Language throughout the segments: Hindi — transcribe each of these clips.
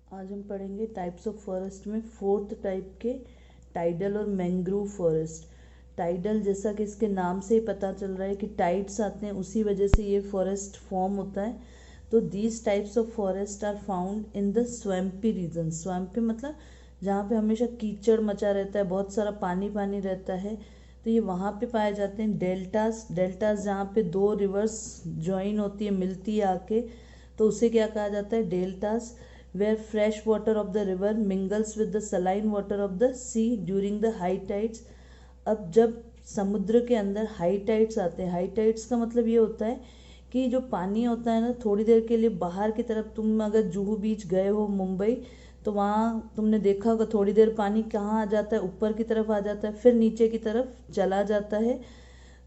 आज हम पढ़ेंगे टाइप्स ऑफ फॉरेस्ट में फोर्थ टाइप के टाइडल और मैंग्रोव फॉरेस्ट। टाइडल जैसा कि इसके नाम से ही पता चल रहा है कि टाइड्स आते हैं, उसी वजह से ये फॉरेस्ट फॉर्म होता है। तो these types of forest are found in the swampy region. Swampy मतलब जहाँ पे हमेशा कीचड़ मचा रहता है, बहुत सारा पानी पानी रहता है, तो ये वहाँ पे पाए जाते हैं। डेल्टास, डेल्टास जहाँ पे दो रिवर्स ज्वाइन होती है, मिलती है आके, तो उसे क्या कहा जाता है, deltas. where fresh water of the river mingles with the saline water of the sea during the high tides। अब जब समुद्र के अंदर हाई टाइड्स आते हैं, हाई टाइड्स का मतलब ये होता है कि जो पानी होता है ना, थोड़ी देर के लिए बाहर की तरफ, तुम अगर जुहू बीच गए हो मुंबई, तो वहाँ तुमने देखा होगा थोड़ी देर पानी कहाँ आ जाता है, ऊपर की तरफ आ जाता है, फिर नीचे की तरफ चला जाता है।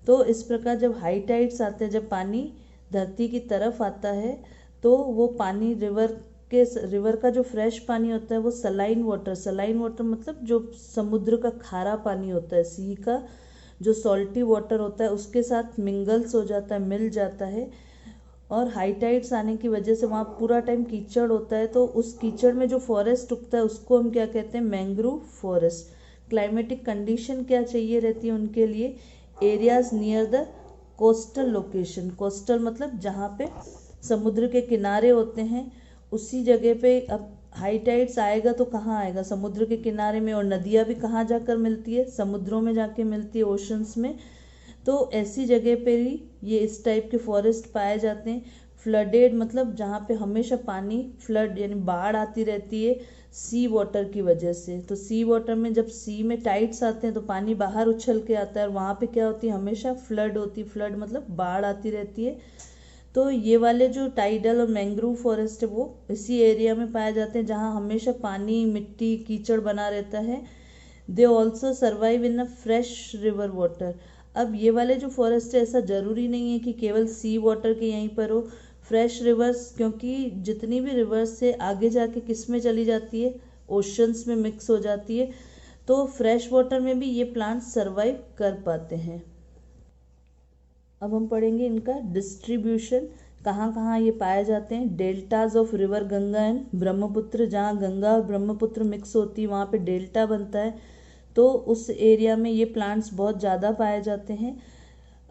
तो इस प्रकार जब हाई टाइड्स आते हैं, जब पानी धरती की तरफ आता है, तो वो पानी रिवर का जो फ्रेश पानी होता है वो सलाइन वाटर मतलब जो समुद्र का खारा पानी होता है, सी का जो सॉल्टी वाटर होता है उसके साथ मिंगल्स हो जाता है, मिल जाता है। और हाई टाइड्स आने की वजह से वहाँ पूरा टाइम कीचड़ होता है, तो उस कीचड़ में जो फॉरेस्ट उगता है उसको हम क्या कहते हैं, मैंग्रोव फॉरेस्ट। क्लाइमेटिक कंडीशन क्या चाहिए रहती है उनके लिए, areas near the coastal location. Coastal मतलब जहाँ पे समुद्र के किनारे होते हैं, उसी जगह पे। अब हाई टाइड्स आएगा तो कहाँ आएगा, समुद्र के किनारे में, और नदियाँ भी कहाँ जाकर मिलती है, समुद्रों में जाके मिलती है, ओशंस में। तो ऐसी जगह पे ही ये इस टाइप के फॉरेस्ट पाए जाते हैं। फ्लडेड मतलब जहाँ पे हमेशा पानी, फ्लड यानी बाढ़ आती रहती है सी वाटर की वजह से। तो सी वाटर में जब सी में टाइड्स आते हैं तो पानी बाहर उछल के आता है, और वहाँ पे क्या होती है, हमेशा फ्लड होती है। फ्लड मतलब बाढ़ आती रहती है। तो ये वाले जो टाइडल और मैंग्रोव फॉरेस्ट है वो इसी एरिया में पाए जाते हैं जहाँ हमेशा पानी, मिट्टी, कीचड़ बना रहता है। They also survive in a fresh river water. अब ये वाले जो फॉरेस्ट है, ऐसा ज़रूरी नहीं है कि केवल सी वाटर के यहीं पर हो, फ्रेश रिवर्स, क्योंकि जितनी भी रिवर्स से आगे जाके किस में चली जाती है, ओशंस में मिक्स हो जाती है। तो फ्रेश वाटर में भी ये प्लांट्स सर्वाइव कर पाते हैं। अब हम पढ़ेंगे इनका डिस्ट्रीब्यूशन, कहाँ कहाँ ये पाए जाते हैं। Deltas of river Ganga and Brahmaputra, जहाँ गंगा और ब्रह्मपुत्र मिक्स होती है वहाँ पे डेल्टा बनता है, तो उस एरिया में ये प्लांट्स बहुत ज़्यादा पाए जाते हैं।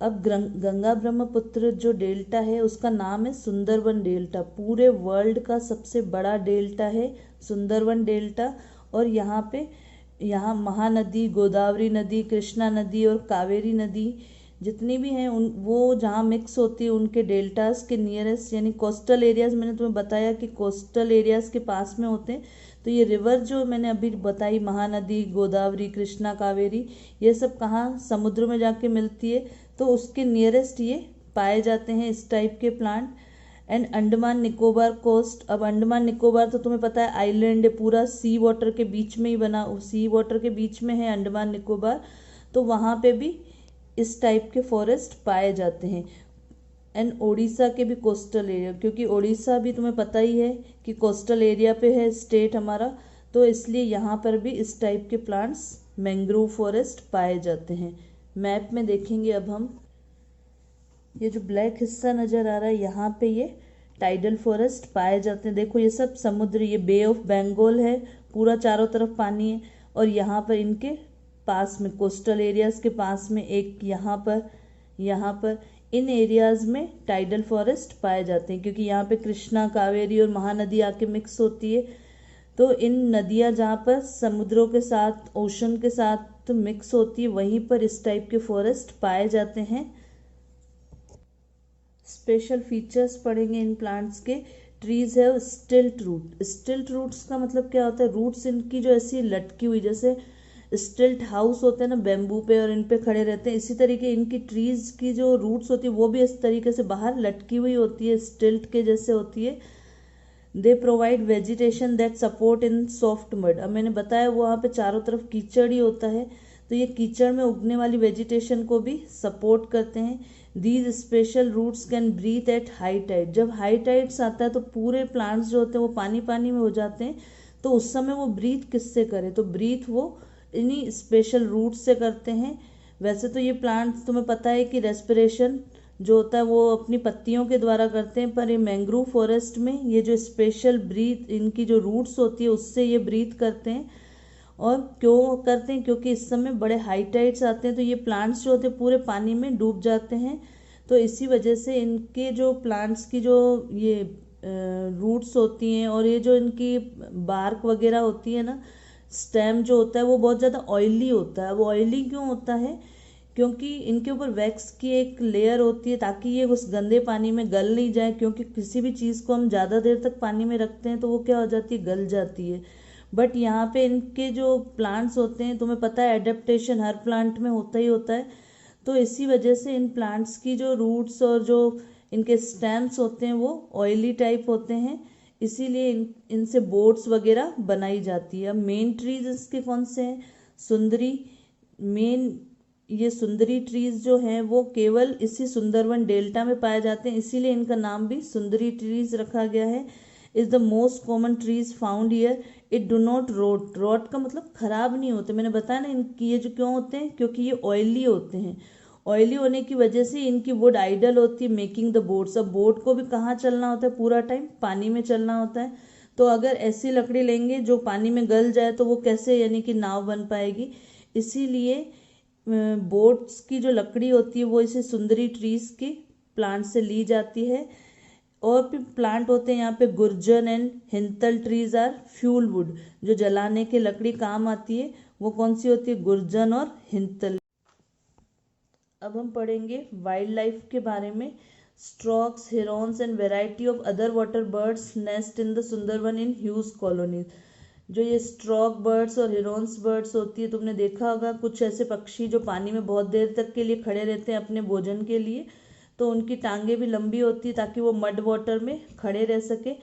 अब गंगा ब्रह्मपुत्र जो डेल्टा है उसका नाम है सुंदरवन डेल्टा। पूरे वर्ल्ड का सबसे बड़ा डेल्टा है सुंदरवन डेल्टा। और यहाँ महानदी, गोदावरी नदी, कृष्णा नदी और कावेरी नदी जितनी भी हैं उन वो जहाँ मिक्स होती है उनके डेल्टास के नियरेस्ट, यानी कोस्टल एरियाज, मैंने तुम्हें बताया कि कोस्टल एरियाज के पास में होते हैं। तो ये रिवर जो मैंने अभी बताई, महानदी, गोदावरी, कृष्णा, कावेरी, ये सब कहाँ समुद्र में जाके मिलती है, तो उसके नियरेस्ट ये पाए जाते हैं इस टाइप के plant. And Andaman Nicobar coast. अब अंडमान निकोबार तो तुम्हें पता है आइलैंड है, पूरा सी वाटर के बीच में ही बना, सी वाटर के बीच में है अंडमान निकोबार। तो वहाँ पे भी इस टाइप के फॉरेस्ट पाए जाते हैं। एंड ओडिशा के भी कोस्टल एरिया, क्योंकि ओडिशा भी तुम्हें पता ही है कि कोस्टल एरिया पे है स्टेट हमारा, तो इसलिए यहाँ पर भी इस टाइप के प्लांट्स, मैंग्रोव फॉरेस्ट पाए जाते हैं। मैप में देखेंगे अब हम, ये जो ब्लैक हिस्सा नज़र आ रहा है यहाँ पे ये टाइडल फॉरेस्ट पाए जाते हैं। देखो ये सब समुद्र, ये बे ऑफ बंगाल है, पूरा चारों तरफ पानी है, और यहाँ पर इनके पास में कोस्टल एरियाज के पास में एक यहाँ पर इन एरियाज में टाइडल फॉरेस्ट पाए जाते हैं, क्योंकि यहाँ पे कृष्णा, कावेरी और महानदी आके मिक्स होती है। तो इन नदियाँ जहाँ पर समुद्रों के साथ, ओशन के साथ मिक्स होती है, वहीं पर इस टाइप के फॉरेस्ट पाए जाते हैं। स्पेशल फीचर्स पढ़ेंगे इन प्लांट्स के। ट्रीज है स्टिल्ट रूट। स्टिल्ट रूट्स का मतलब क्या होता है, रूट्स इनकी जो ऐसी लटकी हुई, जैसे स्टिल्ट हाउस होते हैं ना बेम्बू पे, और इन पे खड़े रहते हैं, इसी तरीके इनकी ट्रीज की जो रूट्स होती है वो भी इस तरीके से बाहर लटकी हुई होती है, स्टिल्ट के जैसे होती है। They provide vegetation that support in soft mud. अब मैंने बताया वो वहाँ पे चारों तरफ कीचड़ ही होता है, तो ये कीचड़ में उगने वाली वेजिटेशन को भी सपोर्ट करते हैं। These special roots can breathe at high tide. जब हाई टाइड्स आता है तो पूरे प्लांट्स जो होते हैं वो पानी पानी में हो जाते हैं, तो उस समय वो ब्रीथ किससे करें, तो ब्रीथ वो इन्हीं स्पेशल रूट से करते हैं। वैसे तो ये प्लांट्स तुम्हें पता है कि रेस्पिरेशन जो होता है वो अपनी पत्तियों के द्वारा करते हैं, पर ये मैंग्रोव फॉरेस्ट में ये जो स्पेशल ब्रीथ इनकी जो रूट्स होती है उससे ये ब्रीथ करते हैं। और क्यों करते हैं? क्योंकि इस समय बड़े हाई टाइड्स आते हैं तो ये प्लांट्स जो होते हैं पूरे पानी में डूब जाते हैं। तो इसी वजह से इनके जो प्लांट्स की जो ये रूट्स होती हैं और ये जो इनकी बार्क वगैरह होती है ना, स्टेम जो होता है वो बहुत ज़्यादा ऑयली होता है। वो ऑयली क्यों होता है? क्योंकि इनके ऊपर वैक्स की एक लेयर होती है ताकि ये उस गंदे पानी में गल नहीं जाए, क्योंकि किसी भी चीज़ को हम ज़्यादा देर तक पानी में रखते हैं तो वो क्या हो जाती है, गल जाती है। बट यहाँ पे इनके जो प्लांट्स होते हैं, तुम्हें पता है एडेप्टेशन हर प्लांट में होता ही होता है, तो इसी वजह से इन प्लांट्स की जो रूट्स और जो इनके स्टेम्स होते हैं वो ऑयली टाइप होते हैं, इसीलिए इनसे बोट्स वगैरह बनाई जाती है। अब मेन ट्रीज इसके कौन से हैं? सुंदरी। मेन ये सुंदरी ट्रीज जो हैं वो केवल इसी सुंदरवन डेल्टा में पाए जाते हैं, इसीलिए इनका नाम भी सुंदरी ट्रीज रखा गया है। Is the most common trees found here. It do not rot. Rot का मतलब खराब नहीं होते, मैंने बताया ना इनकी ये जो क्यों होते हैं, क्योंकि ये ऑयली होते हैं। ऑयली होने की वजह से इनकी वुड आइडल होती है मेकिंग द बोट्स। अब बोट को भी कहाँ चलना होता है? पूरा टाइम पानी में चलना होता है। तो अगर ऐसी लकड़ी लेंगे जो पानी में गल जाए तो वो कैसे यानी कि नाव बन पाएगी। इसीलिए बोट्स की जो लकड़ी होती है वो इसे सुंदरी ट्रीज के प्लांट से ली जाती है। और भी प्लांट होते हैं यहाँ पे, gurjan and hintal trees are fuel wood. जो जलाने के लकड़ी काम आती है वो कौन सी होती है? गुर्जन और हिंतल। अब हम पढ़ेंगे वाइल्ड लाइफ के बारे में। Storks, herons and variety of other water birds nest in the Sundarban in huge colonies. जो ये स्ट्रॉक बर्ड्स और हिरॉन्स बर्ड्स होती है, तुमने देखा होगा कुछ ऐसे पक्षी जो पानी में बहुत देर तक के लिए खड़े रहते हैं अपने भोजन के लिए, तो उनकी टांगे भी लंबी होती है ताकि वो मड वाटर में खड़े रह सके।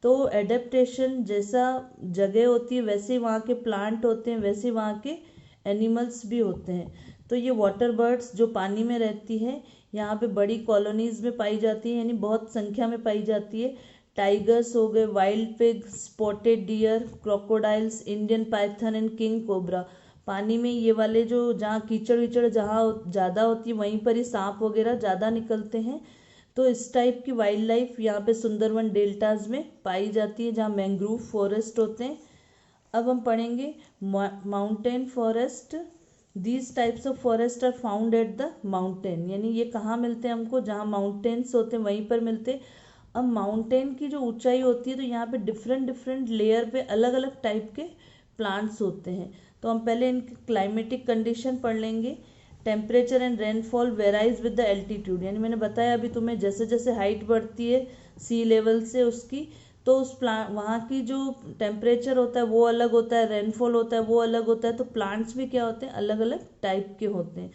तो एडेप्टेशन जैसा जगह होती है वैसे ही वहाँ के प्लांट होते हैं, वैसे ही वहाँ के एनिमल्स भी होते हैं। तो ये वाटर बर्ड्स जो पानी में रहती है यहाँ पे बड़ी कॉलोनीज में पाई जाती है, यानी बहुत संख्या में पाई जाती है। टाइगर्स हो गए, wild pig, spotted deer, crocodiles, Indian Python and king cobra. पानी में ये वाले जो जहाँ कीचड़ विचड़ जहाँ ज़्यादा होती है वहीं पर ही सांप वगैरह ज़्यादा निकलते हैं। तो इस टाइप की वाइल्ड लाइफ यहाँ पे सुंदरवन डेल्टाज में पाई जाती है जहाँ मैंग्रोव फॉरेस्ट होते हैं। अब हम पढ़ेंगे mountain forest. These types of forest are found at the mountain, यानी ये कहाँ मिलते हैं हमको? जहाँ माउंटेन्स होते हैं वहीं पर मिलते हैं। अब माउंटेन की जो ऊंचाई होती है तो यहाँ पे डिफरेंट डिफरेंट लेयर पे अलग अलग टाइप के प्लांट्स होते हैं। तो हम पहले इनके क्लाइमेटिक कंडीशन पढ़ लेंगे। Temperature and rainfall varies with the altitude, यानी मैंने बताया अभी तुम्हें जैसे जैसे हाइट बढ़ती है सी लेवल से उसकी, तो उस प्लांट वहाँ की जो टेम्परेचर होता है वो अलग होता है, रेनफॉल होता है वो अलग होता है, तो प्लांट्स भी क्या होते हैं? अलग अलग टाइप के होते हैं।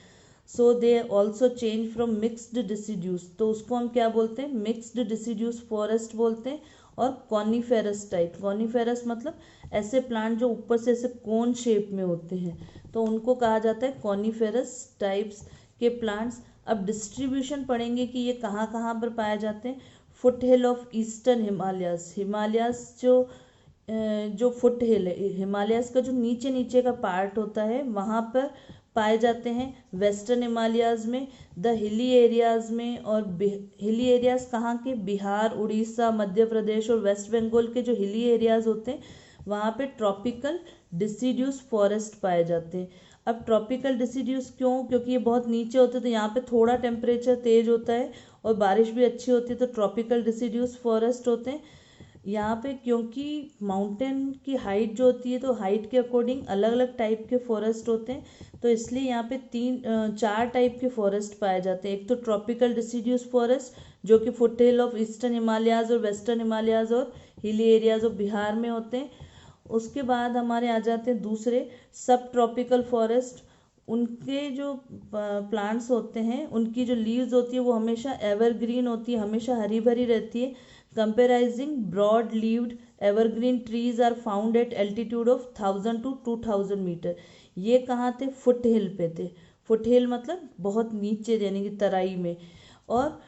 So they also change from mixed deciduous, तो उसको हम क्या बोलते हैं? मिक्सड डिसीड्यूस फॉरेस्ट बोलते हैं। और कॉनिफेरस टाइप, कॉनिफेरस मतलब ऐसे प्लांट जो ऊपर से ऐसे कोन शेप में होते हैं, तो उनको कहा जाता है कॉनिफेरस टाइप्स के प्लांट्स। अब डिस्ट्रीब्यूशन पढ़ेंगे कि ये कहाँ कहाँ पर पाए जाते हैं। Foot hill of eastern Himalayas, Himalayas जो फुट हिल है, हिमालयास का जो नीचे नीचे का पार्ट होता है वहाँ पर पाए जाते हैं। वेस्टर्न हिमालयाज में, द हिली एरियाज में, और हिली एरियाज कहाँ के? बिहार, उड़ीसा, मध्य प्रदेश और वेस्ट बंगाल के जो हिली एरियाज होते हैं वहाँ पे ट्रॉपिकल डिसीड्यूस फॉरेस्ट पाए जाते हैं। अब ट्रॉपिकल डिसीड्यूस क्यों? क्योंकि ये बहुत नीचे होते हैं तो यहाँ पे थोड़ा टेम्परेचर तेज होता है और बारिश भी अच्छी होती है, तो ट्रॉपिकल डिसीड्यूस फॉरेस्ट होते हैं यहाँ पे। क्योंकि माउंटेन की हाइट जो होती है तो हाइट के अकॉर्डिंग अलग अलग टाइप के फॉरेस्ट होते हैं, तो इसलिए यहाँ पे चार टाइप के फॉरेस्ट पाए जाते हैं। एक तो ट्रॉपिकल डिसीड्यूस फॉरेस्ट जो कि foot hill of eastern Himalayas और वेस्टर्न हिमालयाज और हिली एरियाज ऑफ बिहार में होते हैं। उसके बाद हमारे आ जाते हैं दूसरे सब ट्रॉपिकल फॉरेस्ट। उनके जो प्लांट्स होते हैं उनकी जो लीव्स होती है वो हमेशा एवरग्रीन होती है, हमेशा हरी भरी रहती है। Comprising broad leaved evergreen trees are found at altitude of 1000 to 2000 metre. ये कहाँ थे? फुट हिल पे थे। फुट हिल मतलब बहुत नीचे यानी कि तराई में। और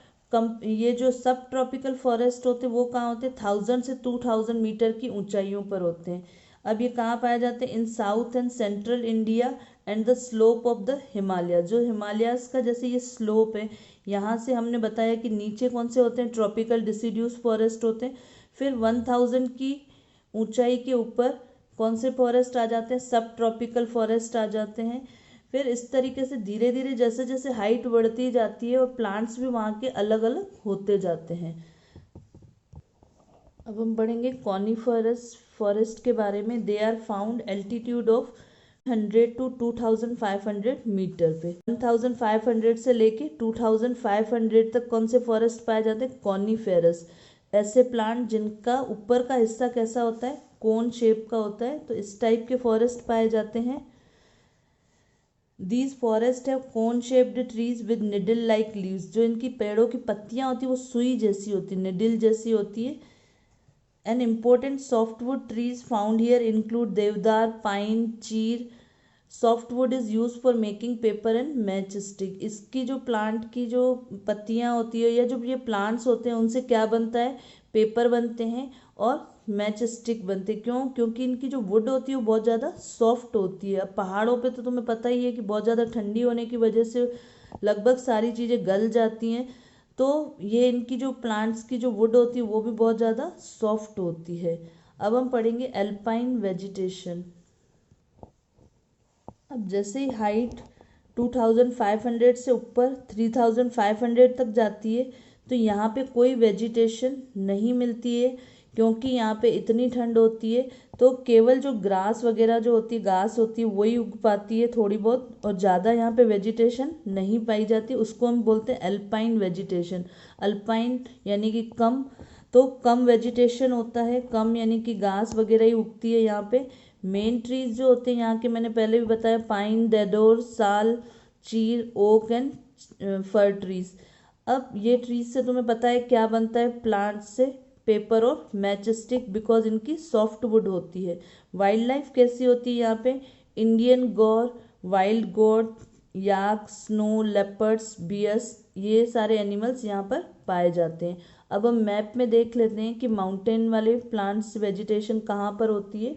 ये जो सब ट्रॉपिकल फॉरेस्ट होते हैं वो कहाँ होते हैं? 1000 से 2000 मीटर की ऊंचाइयों पर होते हैं। अब ये कहाँ पाए जाते हैं? In south and central India and the slope of the Himalaya. जो हिमालयास का जैसे ये स्लोप है, यहाँ से हमने बताया कि नीचे कौन से होते हैं? ट्रॉपिकल डिसिड्यूस फॉरेस्ट होते हैं। फिर 1000 की ऊंचाई के ऊपर कौन से फॉरेस्ट आ जाते हैं? सब ट्रॉपिकल फॉरेस्ट आ जाते हैं। फिर इस तरीके से धीरे धीरे जैसे जैसे हाइट बढ़ती जाती है और प्लांट्स भी वहाँ के अलग अलग होते जाते हैं। अब हम पढ़ेंगे कॉनिफरस फॉरेस्ट के बारे में। They are found altitude of 100 to 2500 metre पे। 1500 से लेके 2500 तक कौन से फॉरेस्ट पाए जाते हैं? कॉनिफेरस। ऐसे प्लांट जिनका ऊपर का हिस्सा कैसा होता है? कोन शेप का होता है, तो इस टाइप के फॉरेस्ट पाए जाते हैं। These forest have cone shaped trees with needle like leaves. जो इनकी पेड़ों की पत्तियां होती है वो सुई जैसी होती है, निडल जैसी होती है। And important softwood trees found here include देवदार, पाइन, चीर। Softwood is use for making paper and match stick. इसकी जो प्लांट की जो पत्तियां होती है या जो ये प्लांट्स होते हैं उनसे क्या बनता है? पेपर बनते हैं और मैच स्टिक बनते हैं। क्यों? क्योंकि इनकी जो वुड होती है वो बहुत ज़्यादा सॉफ्ट होती है। अब पहाड़ों पे तो तुम्हें पता ही है कि बहुत ज़्यादा ठंडी होने की वजह से लगभग सारी चीज़ें गल जाती हैं, तो ये इनकी जो प्लांट्स की जो वुड होती है वो भी बहुत ज़्यादा सॉफ्ट होती है। अब हम पढ़ेंगे एल्पाइन वेजिटेशन। अब जैसे ही हाइट 2500 से ऊपर 3500 तक जाती है तो यहाँ पे कोई वेजिटेशन नहीं मिलती है, क्योंकि यहाँ पे इतनी ठंड होती है। तो केवल जो ग्रास वगैरह जो होती है, घास होती है, वही उग पाती है थोड़ी बहुत, और ज़्यादा यहाँ पे वेजिटेशन नहीं पाई जाती। उसको हम बोलते हैं एल्पाइन वेजिटेशन। अल्पाइन यानी कि कम, तो कम वेजिटेशन होता है, कम यानी कि घास वगैरह ही उगती है यहाँ पे। मेन ट्रीज जो होते हैं यहाँ के मैंने पहले भी बताया, पाइन, देडोर, साल, चीर, ओक एंड फर ट्रीज। अब ये ट्रीज से तुम्हें पता है क्या बनता है? प्लांट से पेपर और मैच स्टिक, बिकॉज इनकी सॉफ्ट वुड होती है। वाइल्ड लाइफ कैसी होती है यहाँ पे? इंडियन गौर, वाइल्ड गोट, याक, स्नो लेपर्ड्स, बियर्स, ये सारे एनिमल्स यहाँ पर पाए जाते हैं। अब हम मैप में देख लेते हैं कि माउंटेन वाले प्लांट्स वेजिटेशन कहाँ पर होती है।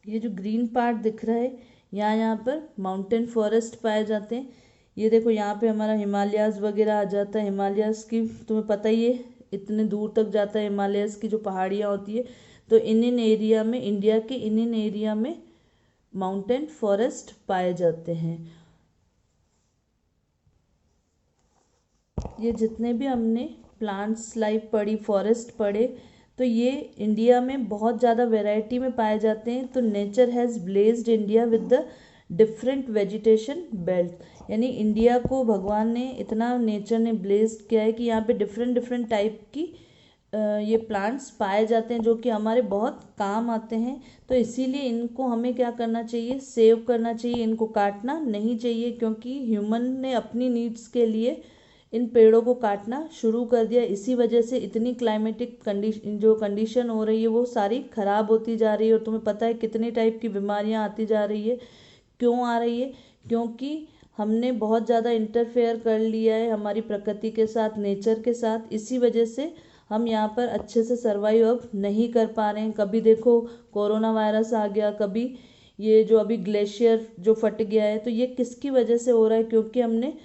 ये जो ग्रीन पार्ट दिख रहा है यहाँ पर माउंटेन फॉरेस्ट पाए जाते हैं। ये देखो यहाँ पे हमारा हिमालयाज वगैरह आ जाता है। हिमालयाज की तुम्हें पता ही है इतने दूर तक जाता है हिमालयाज की जो पहाड़ियाँ होती है। तो इन एरिया में, इंडिया के इन एरिया में माउंटेन फॉरेस्ट पाए जाते हैं। ये जितने भी हमने प्लांट्स लाइफ पढ़ी, फॉरेस्ट पढ़े, तो ये इंडिया में बहुत ज़्यादा वैरायटी में पाए जाते हैं। तो nature has blessed India with the different vegetation belt. यानी इंडिया को भगवान ने इतना, नेचर ने ब्लेस्ड किया है कि यहाँ पे डिफरेंट डिफरेंट टाइप की ये प्लांट्स पाए जाते हैं जो कि हमारे बहुत काम आते हैं। तो इसीलिए इनको हमें क्या करना चाहिए? सेव करना चाहिए, इनको काटना नहीं चाहिए, क्योंकि ह्यूमन ने अपनी नीड्स के लिए इन पेड़ों को काटना शुरू कर दिया। इसी वजह से इतनी क्लाइमेटिक कंडीशन हो रही है वो सारी खराब होती जा रही है। और तुम्हें पता है कितनी टाइप की बीमारियां आती जा रही है। क्यों आ रही है? क्योंकि हमने बहुत ज़्यादा इंटरफेयर कर लिया है हमारी प्रकृति के साथ, नेचर के साथ। इसी वजह से हम यहाँ पर अच्छे से सर्वाइव अब नहीं कर पा रहे हैं। कभी देखो कोरोना वायरस आ गया, कभी ये जो अभी ग्लेशियर जो फट गया है, तो ये किसकी वजह से हो रहा है? क्योंकि हमने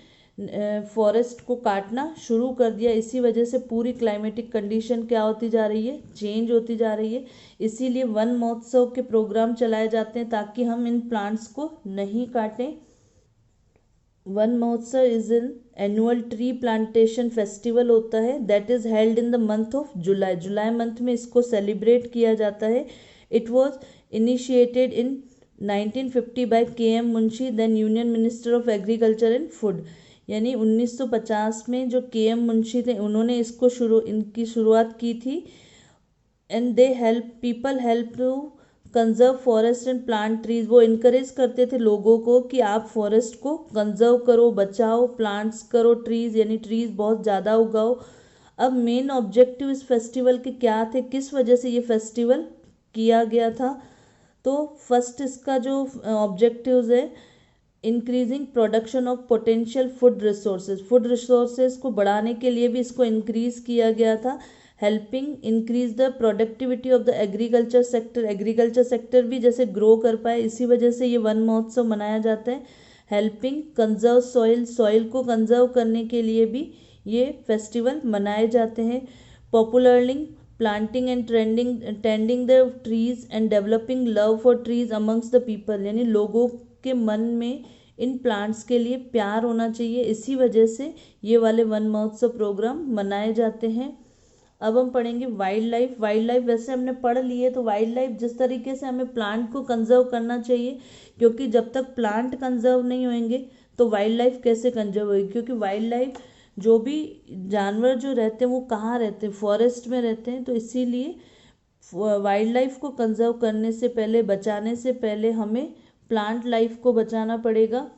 फॉरेस्ट को काटना शुरू कर दिया। इसी वजह से पूरी क्लाइमेटिक कंडीशन क्या होती जा रही है? चेंज होती जा रही है। इसीलिए वन महोत्सव के प्रोग्राम चलाए जाते हैं ताकि हम इन प्लांट्स को नहीं काटें। Van Mahotsav is an annual tree plantation festival होता है that is held in the month of July. जुलाई मंथ में इसको सेलिब्रेट किया जाता है। It was initiated in 1950 by K M. Munshi, then union minister of agriculture and food. यानी 1950 में जो के.एम. मुंशी थे उन्होंने इसको इनकी शुरुआत की थी। And they help to conserve forest and plant trees. वो इनकरेज करते थे लोगों को कि आप फॉरेस्ट को कंजर्व करो, बचाओ, प्लांट्स करो, ट्रीज यानी ट्रीज बहुत ज़्यादा उगाओ। अब मेन ऑब्जेक्टिव इस फेस्टिवल के क्या थे? किस वजह से ये फेस्टिवल किया गया था? तो फर्स्ट इसका जो ऑब्जेक्टिव्स है, increasing production of potential food resources. Food resources को बढ़ाने के लिए भी इसको इंक्रीज किया गया था। Helping increase the productivity of the agriculture sector, agriculture sector भी जैसे ग्रो कर पाए, इसी वजह से ये वन महोत्सव मनाया जाता है। हेल्पिंग कंजर्व सॉइल, सॉइल को कंजर्व करने के लिए भी ये फेस्टिवल मनाए जाते हैं। Popularising planting and tending the trees and developing love for trees amongst the people, यानी लोगों के मन में इन प्लांट्स के लिए प्यार होना चाहिए, इसी वजह से ये वाले वन महोत्सव प्रोग्राम मनाए जाते हैं। अब हम पढ़ेंगे वाइल्ड लाइफ। वाइल्ड लाइफ वैसे हमने पढ़ ली है, तो वाइल्ड लाइफ जिस तरीके से हमें प्लांट को कंजर्व करना चाहिए, क्योंकि जब तक प्लांट कंजर्व नहीं होंगे तो वाइल्ड लाइफ कैसे कंजर्व होगी, क्योंकि वाइल्ड लाइफ जो भी जानवर जो रहते हैं वो कहाँ रहते हैं, फॉरेस्ट में रहते हैं, तो इसीलिए वाइल्ड लाइफ को कंजर्व करने से पहले, बचाने से पहले हमें प्लांट लाइफ को बचाना पड़ेगा।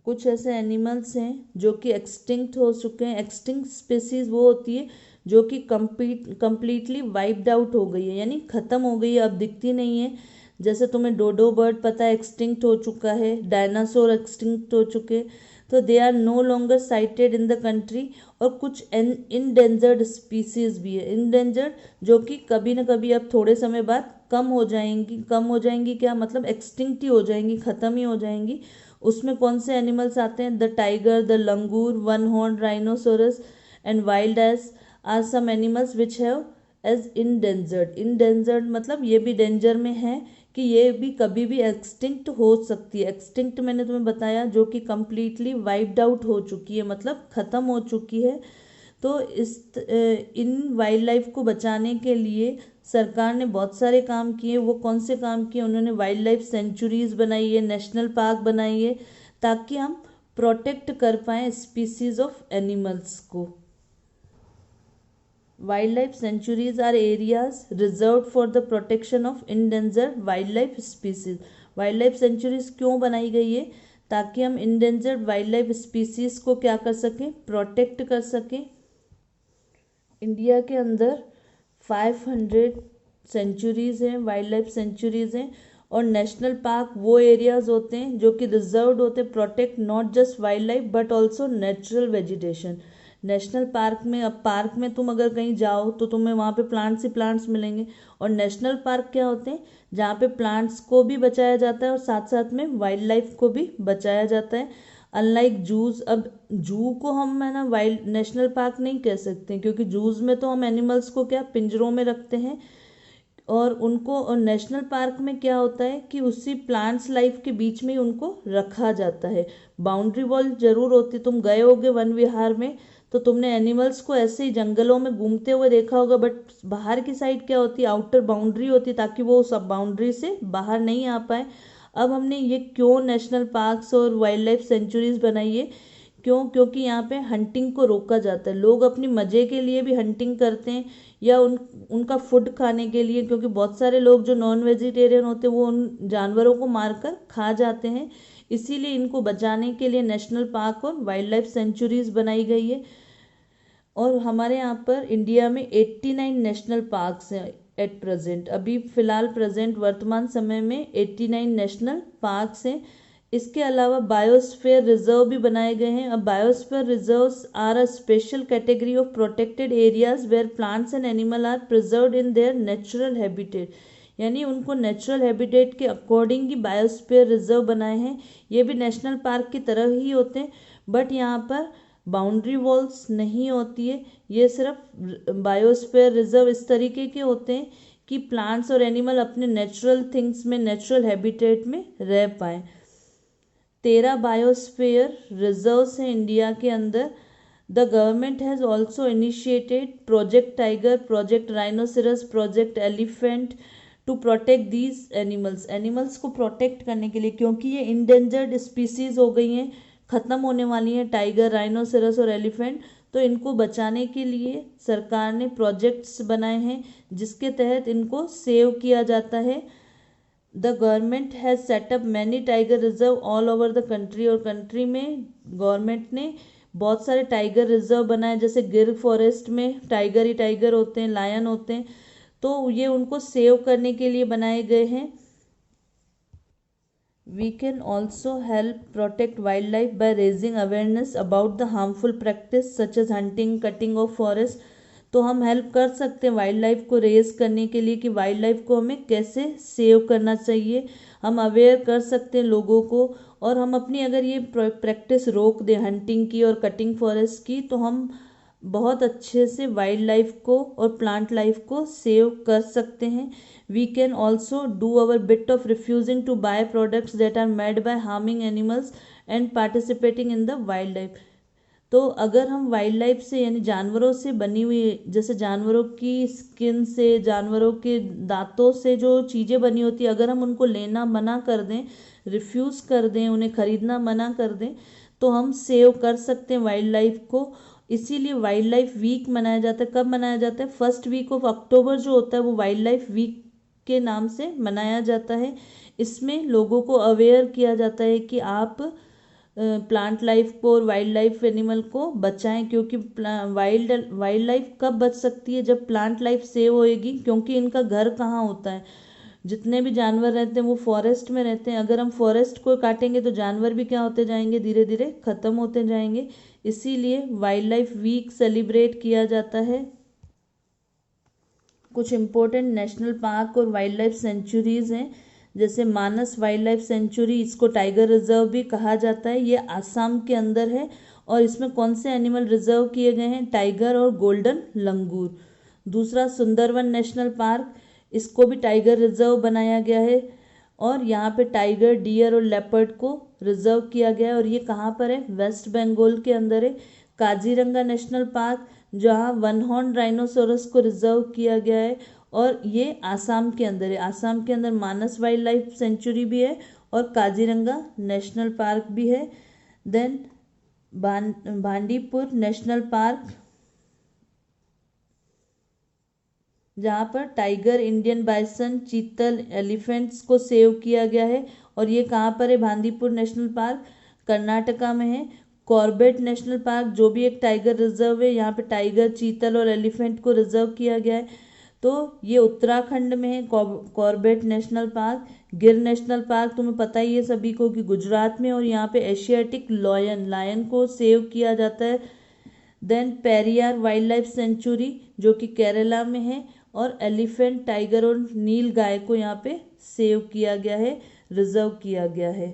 कुछ ऐसे एनिमल्स हैं जो कि एक्सटिंक्ट हो चुके हैं। एक्सटिंक्ट स्पीसीज वो होती है जो कि कंप्लीटली वाइप्ड आउट हो गई है, यानी ख़त्म हो गई है, अब दिखती नहीं है। जैसे तुम्हें डोडो बर्ड पता है एक्सटिंक्ट हो चुका है, डायनासोर एक्सटिंक्ट हो चुके, तो they are no longer sighted in the country. और कुछ इनडेंजर्ड स्पीसीज भी है, इनडेंजर्ड जो कि कभी ना कभी अब थोड़े समय बाद कम हो जाएंगी। कम हो जाएंगी क्या मतलब, एक्सटिंक्ट ही हो जाएंगी, ख़त्म ही हो जाएंगी। उसमें कौन से एनिमल्स आते हैं, the tiger, the langur, one horn rhinoceros and wild ass are some animals which have as endangered. Endangered मतलब ये भी डेंजर में है कि ये भी कभी भी एक्सटिंक्ट हो सकती है। एक्सटिंक्ट मैंने तुम्हें बताया जो कि कंप्लीटली वाइप्ड आउट हो चुकी है, मतलब ख़त्म हो चुकी है। तो इन वाइल्ड लाइफ को बचाने के लिए सरकार ने बहुत सारे काम किए। वो कौन से काम किए, उन्होंने वाइल्ड लाइफ सेंचुरीज बनाई है, नेशनल पार्क बनाई है, ताकि हम प्रोटेक्ट कर पाएँ स्पीसीज ऑफ एनिमल्स को। Wild life sanctuaries are areas reserve for the protection of endangered wild life species. Wild life sanctuaries क्यों बनाई गई है, ताकि हम इंडेंजर्ड वाइल्ड लाइफ स्पीसीज को क्या कर सकें, प्रोटेक्ट कर सकें। इंडिया के अंदर 500 सेंचुरीज हैं, वाइल्ड लाइफ सेंचुरीज हैं। और नेशनल पार्क वो एरियाज होते हैं जो कि रिजर्व्ड होते हैं, protect not just wild life but also natural vegetation. National park में, अब पार्क में तुम अगर कहीं जाओ तो तुम्हें वहाँ पे प्लांट्स ही प्लांट्स मिलेंगे। और नेशनल पार्क क्या होते हैं, जहाँ पे प्लांट्स को भी बचाया जाता है और साथ साथ में वाइल्ड लाइफ को भी बचाया जाता है। अनलाइक जूज, अब जू को हम है ना वाइल्ड नेशनल पार्क नहीं कह सकते, क्योंकि जूज में तो हम एनिमल्स को क्या पिंजरों में रखते हैं, और उनको, और नेशनल पार्क में क्या होता है कि उसी प्लांट्स लाइफ के बीच में ही उनको रखा जाता है। बाउंड्री वॉल जरूर होती, तुम गए होगे वन विहार में तो तुमने एनिमल्स को ऐसे ही जंगलों में घूमते हुए देखा होगा, बट बाहर की साइड क्या होती है, आउटर बाउंड्री होती है, ताकि वो सब बाउंड्री से बाहर नहीं आ पाए। अब हमने ये क्यों नेशनल पार्क्स और वाइल्ड लाइफ सेंचुरीज बनाई है, क्यों, क्योंकि यहाँ पे हंटिंग को रोका जाता है। लोग अपनी मज़े के लिए भी हंटिंग करते हैं या उनका फूड खाने के लिए, क्योंकि बहुत सारे लोग जो नॉन वेजिटेरियन होते हैं वो उन जानवरों को मारकर खा जाते हैं। इसीलिए इनको बचाने के लिए नेशनल पार्क और वाइल्ड लाइफ सेंचुरीज बनाई गई है। और हमारे यहाँ पर इंडिया में 89 नेशनल पार्क्स हैं एट प्रेजेंट, अभी फ़िलहाल प्रेजेंट वर्तमान समय में 89 नेशनल पार्क्स हैं। इसके अलावा बायोस्फीयर रिजर्व भी बनाए गए हैं। अब biosphere reserves are a special category of protected areas where plants and animal are preserved in their natural habitat, यानी उनको नेचुरल हैबिटेट के अकॉर्डिंग ही बायोस्फीयर रिजर्व बनाए हैं। ये भी नेशनल पार्क की तरह ही होते हैं, बट यहाँ पर बाउंड्री वॉल्स नहीं होती है। ये सिर्फ बायोस्फीयर रिजर्व इस तरीके के होते हैं कि प्लांट्स और एनिमल अपने नेचुरल थिंग्स में, नेचुरल हैबिटेट में रह पाएँ। 13 बायोस्फीयर रिजर्व्स हैं इंडिया के अंदर। The government has also initiated project tiger, project rhinoceros, project elephant to protect these animals. Animals को प्रोटेक्ट करने के लिए, क्योंकि ये इंडेंजर्ड स्पीसीज हो गई हैं, ख़त्म होने वाली हैं, टाइगर, राइनोसिरस और एलिफेंट, तो इनको बचाने के लिए सरकार ने प्रोजेक्ट्स बनाए हैं जिसके तहत इनको सेव किया जाता है। The government has setup many tiger reserve all over the country, और कंट्री में गवर्नमेंट ने बहुत सारे टाइगर रिजर्व बनाए, जैसे गिर फॉरेस्ट में टाइगर ही टाइगर होते हैं, लायन होते हैं, तो ये उनको सेव करने के लिए बनाए गए हैं। We can also help protect wildlife by raising awareness about the harmful practice such as hunting, cutting of forest. तो हम हेल्प कर सकते हैं वाइल्ड लाइफ को रेज करने के लिए कि वाइल्ड लाइफ को हमें कैसे सेव करना चाहिए। हम अवेयर कर सकते हैं लोगों को, और हम अपनी अगर ये प्रैक्टिस रोक दें हंटिंग की और कटिंग फॉरेस्ट की, तो हम बहुत अच्छे से वाइल्ड लाइफ को और प्लांट लाइफ को सेव कर सकते हैं। We can also do our bit of refusing to buy products that are made by harming animals and participating in the wild life. तो अगर हम वाइल्ड लाइफ से यानी जानवरों से बनी हुई, जैसे जानवरों की स्किन से, जानवरों के दांतों से जो चीज़ें बनी होती है, अगर हम उनको लेना मना कर दें, रिफ्यूज़ कर दें, उन्हें ख़रीदना मना कर दें, तो हम सेव कर सकते हैं वाइल्ड लाइफ को। इसीलिए वाइल्ड लाइफ वीक मनाया जाता है। कब मनाया जाता है? फर्स्ट वीक ऑफ अक्टूबर जो होता है वो वाइल्ड लाइफ वीक के नाम से मनाया जाता है। इसमें लोगों को अवेयर किया जाता है कि आप प्लांट लाइफ को और वाइल्ड लाइफ एनिमल को बचाएं, क्योंकि वाइल्ड लाइफ कब बच सकती है? जब प्लांट लाइफ सेव होएगी, क्योंकि इनका घर कहाँ होता है? जितने भी जानवर रहते हैं वो फॉरेस्ट में रहते हैं। अगर हम फॉरेस्ट को काटेंगे तो जानवर भी क्या होते जाएंगे? धीरे धीरे खत्म होते जाएंगे। इसीलिए वाइल्ड लाइफ वीक सेलिब्रेट किया जाता है। कुछ इम्पोर्टेंट नेशनल पार्क और वाइल्ड लाइफ सेंचुरीज हैं, जैसे मानस वाइल्ड लाइफ सेंचुरी, इसको टाइगर रिजर्व भी कहा जाता है। ये आसाम के अंदर है और इसमें कौन से एनिमल रिजर्व किए गए हैं? टाइगर और गोल्डन लंगूर। दूसरा सुंदरवन नेशनल पार्क, इसको भी टाइगर रिजर्व बनाया गया है और यहाँ पे टाइगर, डियर और लेपर्ड को रिजर्व किया गया है, और ये कहाँ पर है? वेस्ट बंगाल के अंदर है। काजीरंगा नेशनल पार्क, जहाँ वन हॉर्न राइनोसोरस को रिजर्व किया गया है, और ये आसाम के अंदर है। आसाम के अंदर मानस वाइल्ड लाइफ सेंचुरी भी है और काजीरंगा नेशनल पार्क भी है। देन बांदीपुर नेशनल पार्क, जहाँ पर टाइगर, इंडियन बाइसन, चीतल, एलिफेंट्स को सेव किया गया है, और ये कहाँ पर है? बांदीपुर नेशनल पार्क कर्नाटका में है। कॉर्बेट नेशनल पार्क, जो भी एक टाइगर रिजर्व है, यहाँ पे टाइगर, चीतल और एलिफेंट को रिजर्व किया गया है, तो ये उत्तराखंड में है कॉर्बेट नेशनल पार्क। गिर नेशनल पार्क तुम्हें पता ही है सभी को कि गुजरात में, और यहाँ पे एशियाटिक लायन को सेव किया जाता है। Then Periyar wild life sanctuary, जो कि केरला में है, और एलिफेंट, टाइगर और नील गाय को यहाँ पे सेव किया गया है, रिजर्व किया गया है।